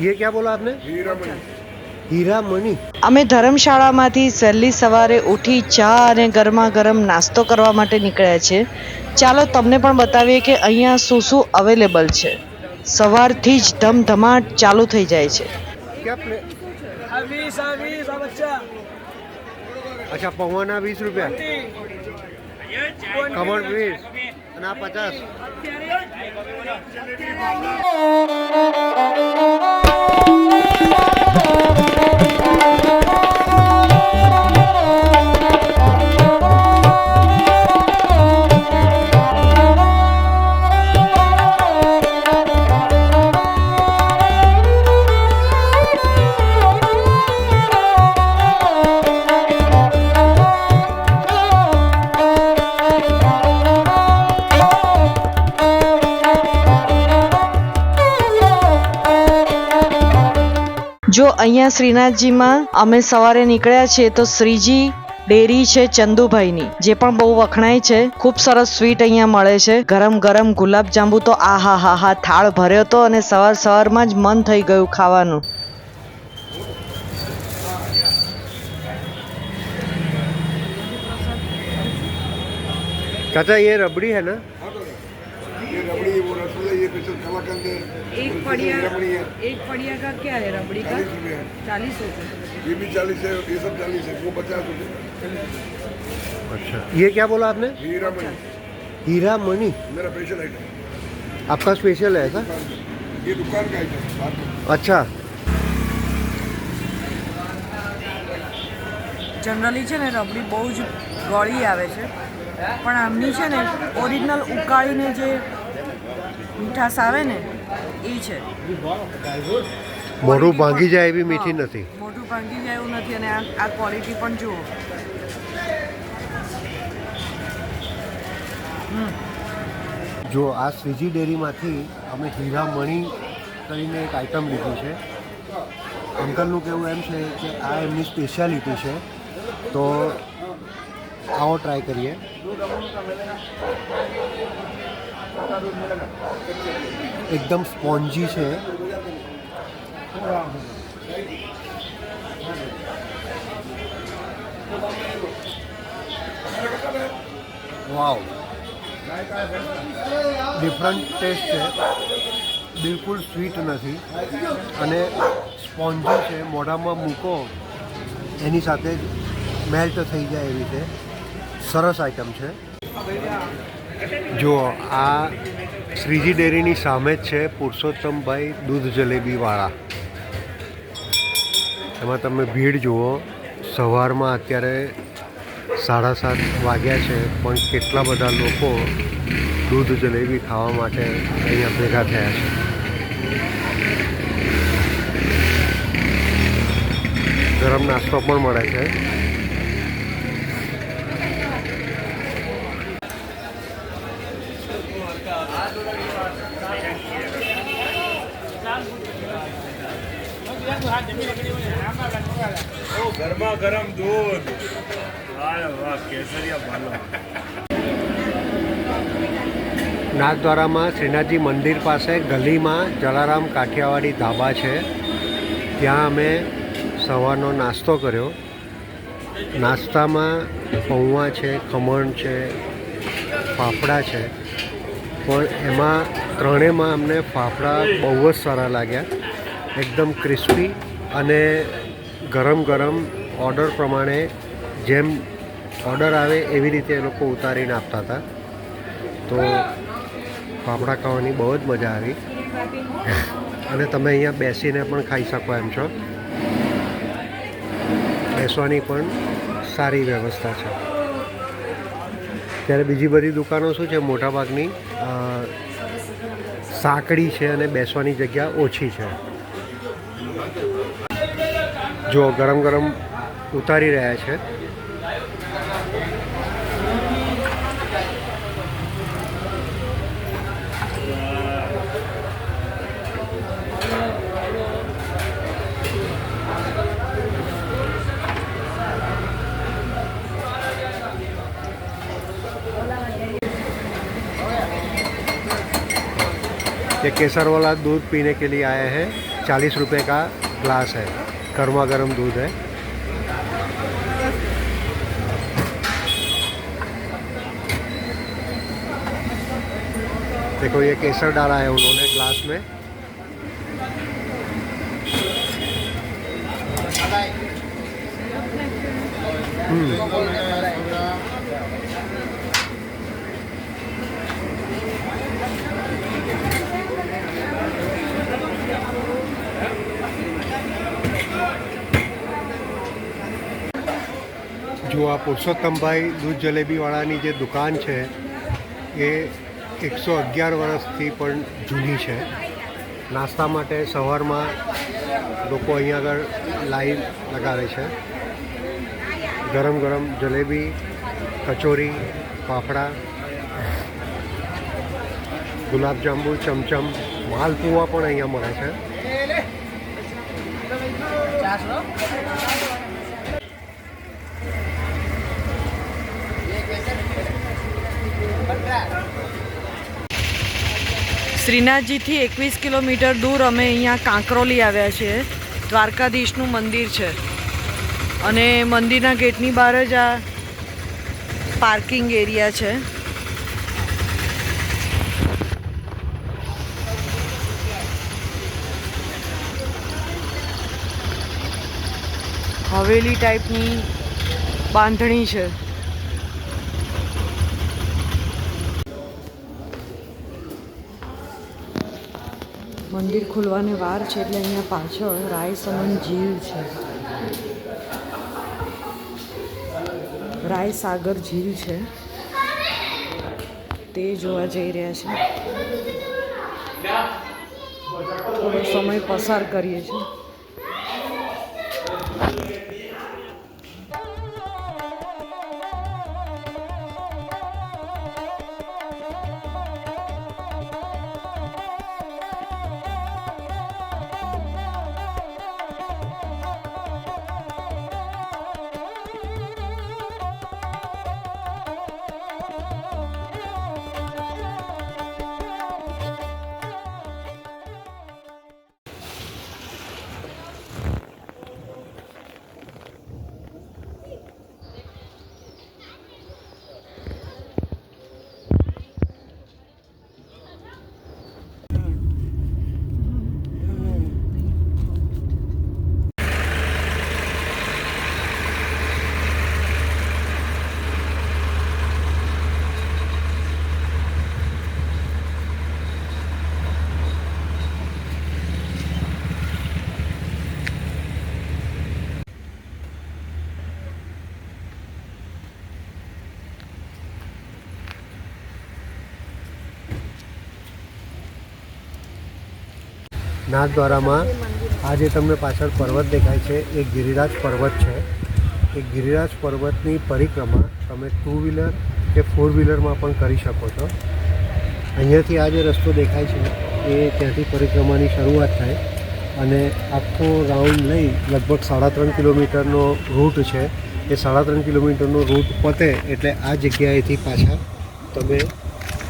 ये क्या बोला आपने? हीरामणी। અમે ધર્મશાળામાંથી વહેલી સવારે ઉઠી ચા અને ગરમા ગરમ નાસ્તો કરવા માટે નીકળ્યા છે. ચાલો તમને પણ બતાવીએ કે અહીંયા શું શું અવેલેબલ છે. સવારથી જ ધમધમાટ ચાલુ થઈ જાય છે. क्या प्ले? अच्छा, पौवाना 20 रुपया, खमण 20 અને આ 50. જો અહીંયા શ્રીનાથજીમાં અમે સવારે નીકળ્યા છીએ તો શ્રીજી ડેરી છે ચંદુભાઈની, જે પણ બહુ વખણાય છે. ખૂબ સરસ સ્વીટ અહીંયા મળે છે. ગરમ ગરમ ગુલાબજાંબુ તો આહા થાળ ભર્યો તો અને સવારમાં જ મન થઈ ગયું ખાવાનું. चाचा ये रबड़ी है ना? ये रबड़ी, वो रसगुल्ला, ये स्पेशल कलाकंद है। एक पड़िया का क्या है? रबड़ी का 40 रुपये। ये भी 40 है, ये सब 40 है, वो 50 रुपये। अच्छा, ये क्या बोला आपने? हीरामणी। हीरामणी मेरा स्पेशल आइटम, आपका स्पेशल है ऐसा? ये दुकान का आइटम। अच्छा, જનરલી છે ને રબડી બહુ જ ગળી આવે છે, પણ આમની છે ને ઓરિજિનલ ઉકાળીને જે મીઠાશ આવે ને એ છે. મોઢું ભાંગી જાય એવી મીઠી નથી. મોઢું ભાંગી જાય એવું નથી. અને આ ક્વોલિટી પણ જુઓ. જો આ શ્રીજી ડેરીમાંથી અમે હીરામણી કરીને એક આઈટમ લીધી છે. અંકલનું કહેવું એમ છે કે આ એમની સ્પેશિયાલિટી છે, તો આવો ટ્રાય કરીએ. એકદમ સ્પોન્જી છે. વાવ, ડિફરન્ટ ટેસ્ટ છે. બિલકુલ સ્વીટ નથી અને સ્પોન્જી છે. મોઢામાં મૂકો એની સાથે જ મેલ્ટ થઈ જાય એવી છે. સરસ આઈટમ છે. જુઓ, આ શ્રીજી ડેરીની સામે જ છે પુરુષોત્તમભાઈ દૂધ જલેબીવાળા. એમાં તમે ભીડ જુઓ. સવારમાં અત્યારે 7:30 વાગ્યા છે, પણ કેટલા બધા લોકો દૂધ જલેબી ખાવા માટે અહીંયા ભેગા થયા છે. ગરમ નાસ્તો પણ મળે છે. ગરમા ગરમ દૂધ, વાહ કેસરિયા ભાલો. નાથદ્વારામાં શ્રીનાથજી મંદિર પાસે ગલીમાં જલારામ કાઠિયાવાડી ધાબા છે. ત્યાં અમે સવારનો નાસ્તો કર્યો. નાસ્તામાં પૌવા છે, ખમણ છે, ફાફડા છે. પણ એમાં ત્રણેયમાં અમને ફાફડા બહુ જ સારા લાગ્યા. એકદમ ક્રિસ્પી અને ગરમ ગરમ ઓર્ડર પ્રમાણે જેમ ઓર્ડર આવે એવી રીતે એ લોકો ઉતારીને આપતા હતા. તો ફાફડા ખાવાની બહુ જ મજા આવી. અને તમે અહીંયા બેસીને પણ ખાઈ શકો એમ છો. બેસવાની પણ સારી વ્યવસ્થા છે. ત્યારે બીજી બધી દુકાનો શું છે, મોટાભાગની સાંકડી છે અને બેસવાની જગ્યા ઓછી છે. જો ગરમ ગરમ ઉતારી રહ્યા છે. ये केसर वाला दूध पीने के लिए आए हैं। 40 रुपए का ग्लास है, गर्मा गर्म दूध है। देखो ये केसर डाला है उन्होंने ग्लास में। जो आ पुरुषोत्तमभाई दूध जलेबीवाળાની જે દુકાન છે એ 111 વર્ષથી પણ જૂની છે। નાસ્તા માટે સવારમાં લોકો અહીંયા આગળ લાઈન લગાવે છે। ગરમ ગરમ જલેબી, કચોરી, ફાફડા, ગુલાબજાંબુ, ચમચમ, માલપુઆ પણ અહીંયા મળે છે। શ્રીનાથજીથી 21 કિલોમીટર દૂર અમે અહીંયા કાંકરોલી આવ્યા છીએ। દ્વારકાધીશનું મંદિર છે અને મંદિરના ગેટની બહાર જ આ પાર્કિંગ એરિયા છે। હવેલી ટાઈપની બાંધણી છે। મંદિર ખુલવાને વાર છે એટલે અહીંયા પાછળ રાયસમન ઝીલ છે, રાય સાગર ઝીલ છે, તે જોવા જઈ રહ્યા છે। થોડો સમય પસાર કરીએ છીએ। નાથદ્વારામાં આ જે તમને પાછળ પર્વત દેખાય છે એ ગિરિરાજ પર્વત છે। એ ગિરિરાજ પર્વતની પરિક્રમા તમે 2 વ્હીલર કે 4 વ્હીલરમાં પણ કરી શકો છો। અહીંયાથી આ જે રસ્તો દેખાય છે એ ત્યાંથી પરિક્રમાની શરૂઆત થાય અને આખો રાઉન્ડ લઈ લગભગ 3.5 કિલોમીટરનો રૂટ છે। એ 3.5 કિલોમીટરનો રૂટ પતે એટલે આ જગ્યાએથી પાછા તમે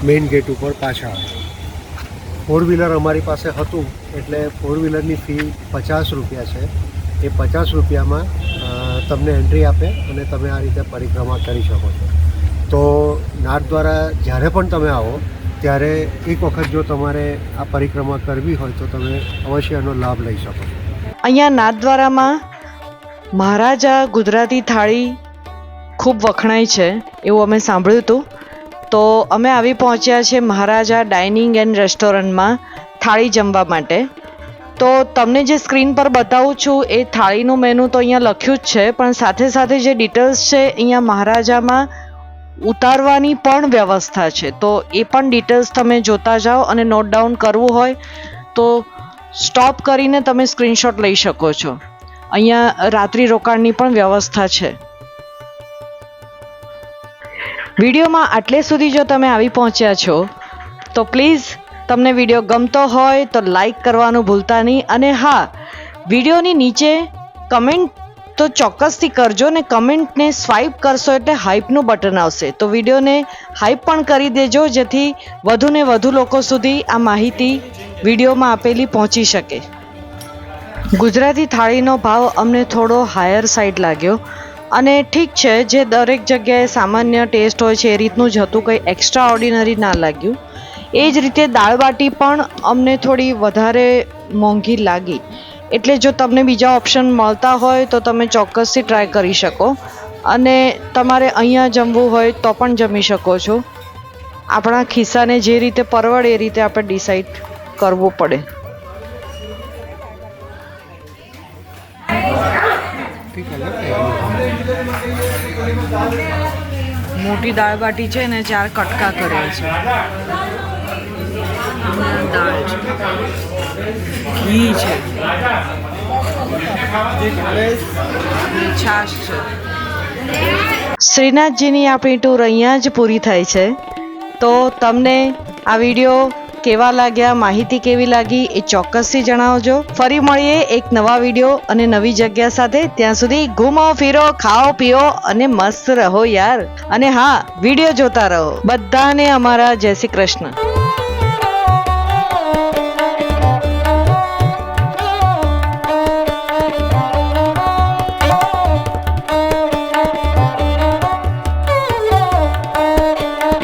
મેઇન ગેટ ઉપર પાછા આવો। 4 વ્હીલર અમારી પાસે હતું એટલે 4 વ્હીલરની ફી 50 રૂપિયા છે। એ 50 રૂપિયામાં તમને એન્ટ્રી આપે અને તમે આ રીતે પરિક્રમા કરી શકો છો। તો નાથદ્વારા જ્યારે પણ તમે આવો ત્યારે એક વખત જો તમારે આ પરિક્રમા કરવી હોય તો તમે અવશ્ય એનો લાભ લઈ શકો છો। અહીંયા નાથદ્વારામાં મહારાજા ગુજરાતી થાળી ખૂબ વખણાય છે એવું અમે સાંભળ્યું હતું। તો અમે આવી પહોંચ્યા છે મહારાજા ડાઇનિંગ એન્ડ રેસ્ટોરન્ટમાં થાળી જમવા માટે। તો તમને જે સ્ક્રીન પર બતાવું છું એ થાળીનું મેનુ તો અહીંયા લખ્યું જ છે, પણ સાથે સાથે જે ડિટેલ્સ છે અહીંયા મહારાજામાં ઉતારવાની પણ વ્યવસ્થા છે। તો એ પણ ડિટેલ્સ તમે જોતા જાઓ અને નોટ ડાઉન કરવું હોય તો સ્ટોપ કરીને તમે સ્ક્રીનશોટ લઈ શકો છો। અહીંયા રાત્રિ રોકાણની પણ વ્યવસ્થા છે। વિડીયોમાં આટલે સુધી જો તમે આવી પહોંચ્યા છો તો પ્લીઝ તમને વિડીયો ગમતો હોય તો લાઈક કરવાનું ભૂલતા નહીં, અને હા, વિડીયોની નીચે કમેન્ટ તો ચોક્કસથી કરજો ને કમેન્ટને સ્વાઇપ કરશો એટલે હાઇપનું બટન આવશે, તો વિડીયોને હાઇપ પણ કરી દેજો જેથી વધુને વધુ લોકો સુધી આ માહિતી વિડીયોમાં આપેલી પહોંચી શકે. ગુજરાતી થાળીનો ભાવ અમને થોડો હાયર સાઈડ લાગ્યો અને ઠીક છે, જે દરેક જગ્યાએ સામાન્ય ટેસ્ટ હોય છે એ રીતનું જ હતું, કંઈ એક્સ્ટ્રા ઓર્ડિનરી ના લાગ્યું. એ જ રીતે દાળબાટી પણ અમને થોડી વધારે મોંઘી લાગી. એટલે જો તમને બીજા ઓપ્શન મળતા હોય તો તમે ચોક્કસથી ટ્રાય કરી શકો અને તમારે અહીંયા જમવું હોય તો પણ જમી શકો છો. આપણા ખિસ્સાને જે રીતે પરવડે એ રીતે આપણે ડિસાઈડ કરવું પડે. મોટી દાળબાટી છે ને 4 કટકા કર્યા છે. દાળ છે, ઘી છે, છાશ છે. શ્રીનાથજીની આપણી ટૂર અહીંયા જ પૂરી થાય છે. તો તમને આ વિડીયો કેવા લાગ્યા, માહિતી કેવી લાગી એ ચોક્કસથી જણાવજો. ફરી મળીએ એક નવા વિડીયો અને નવી જગ્યા સાથે. ત્યાં સુધી ઘૂમો ફીરો, ખાઓ પીઓ અને મસ્ત રહો યાર. અને હા, વિડીયો જોતા રહો. બધાને અમારા જય શ્રી કૃષ્ણ.